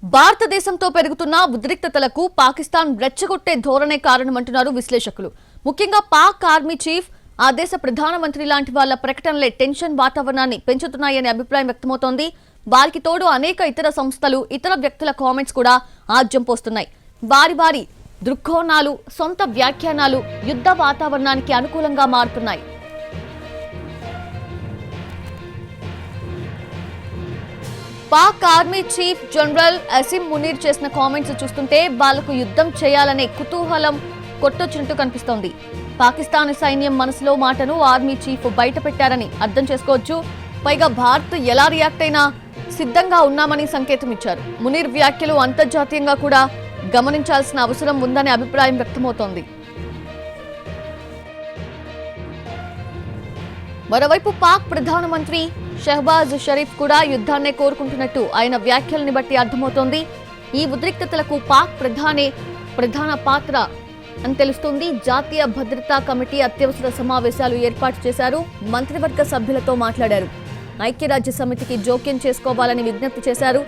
భారతదేశంతో పెరుగుతున్న ఉద్రిక్తతలకు పాకిస్తాన్ రెచ్చగొట్టే ధోరణే కారణమంటున్నారు విశ్లేషకులు. ముఖ్యంగా పాక్ ఆర్మీ చీఫ్, ఆ దేశ ప్రధానమంత్రి లాంటి వాళ్ళ ప్రకటనలే టెన్షన్ వాతావరణాన్ని పెంచుతున్నాయనే అభిప్రాయం వ్యక్తమవుతోంది. వారికి తోడు అనేక ఇతర సంస్థలు, ఇతర వ్యక్తుల కామెంట్స్ కూడా ఆజ్యం పోస్తున్నాయి. వారి దృక్కోణాలు, సొంత వ్యాఖ్యానాలు యుద్ధ వాతావరణానికి అనుకూలంగా మారుతున్నాయి. Pak army chief general Asim Munir చేసిన కామెంట్స్ చూస్తుంటే వాళ్లకు యుద్ధం చేయాలనే కుతూహలం కొట్టొచ్చినట్టు కనిపిస్తోంది. పాకిస్తాన్ సైన్యం మనసులో మాటను ఆర్మీ చీఫ్ బయట పెట్టారని అర్థం చేసుకోవచ్చు. పైగా భారత్ ఎలా రియాక్ట్ అయినా సిద్ధంగా ఉన్నామని సంకేతం ఇచ్చారు. మునీర్ వ్యాఖ్యలు అంతర్జాతీయంగా కూడా గమనించాల్సిన అవసరం ఉందనే అభిప్రాయం వ్యక్తమవుతోంది. మరోవైపు పాక్ ప్రధానమంత్రి షహబాజ్ షరీఫ్ కూడా యుద్ధాన్నే కోరుకుంటున్నట్టు ఆయన వ్యాఖ్యల్ని బట్టి అర్థమవుతోంది. ఈ ఉద్రిక్తతలకు పాక్ ప్రధాన పాత్ర అని తెలుస్తోంది. జాతీయ భద్రతా కమిటీ అత్యవసర సమావేశాలు ఏర్పాటు చేశారు. మంత్రివర్గ సభ్యులతో మాట్లాడారు. ఐక్యరాజ్య సమితికి జోక్యం చేసుకోవాలని విజ్ఞప్తి చేశారు.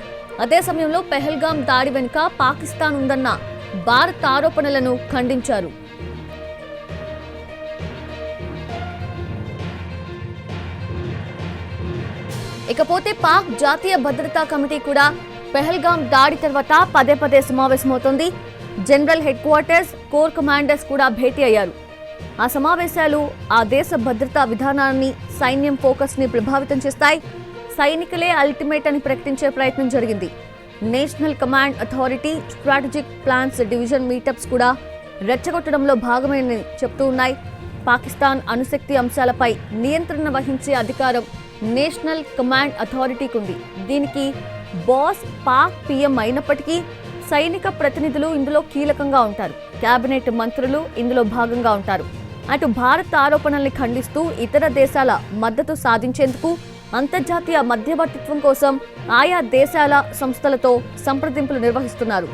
అదే సమయంలో పెహల్గాం దాడి వెనుక పాకిస్తాన్ ఉందన్న భారత్ ఆరోపణలను ఖండించారు. ఇకపోతే పాక్ జాతీయ భద్రతా కమిటీ కూడా పెహల్గాం దాడి తర్వాత పదే సమావేశమవుతోంది. General headquarters, core commanders కూడా భేటీ అయ్యారు. ఆ సమావేశాలు ఆ దేశ భద్రతా విధానాన్ని, సైన్యం ఫోకస్ ని ప్రభావితం చేస్తాయి. సైనికులే అల్టిమేట్ అని ప్రకటించే ప్రయత్నం జరిగింది. National command authority strategic plans division meetups కూడా రెచ్చగొట్టడంలో భాగమని చెప్తూ ఉన్నాయి. పాకిస్తాన్ అణుశక్తి అంశాలపై నియంత్రణ వహించే అధికారం నేషనల్ కమాండ్ అథారిటీకి ఉంది. దీనికి బాస్ పాక్ పీఎం అయినప్పటికీ సైనిక ప్రతినిధులు ఇందులో కీలకంగా ఉంటారు. కేబినెట్ మంత్రులు ఇందులో భాగంగా ఉంటారు. అటు భారత్ ఆరోపణల్ని ఖండిస్తూ ఇతర దేశాల మద్దతు సాధించేందుకు అంతర్జాతీయ మధ్యవర్తిత్వం కోసం ఆయా దేశాల సంస్థలతో సంప్రదింపులు నిర్వహిస్తున్నారు.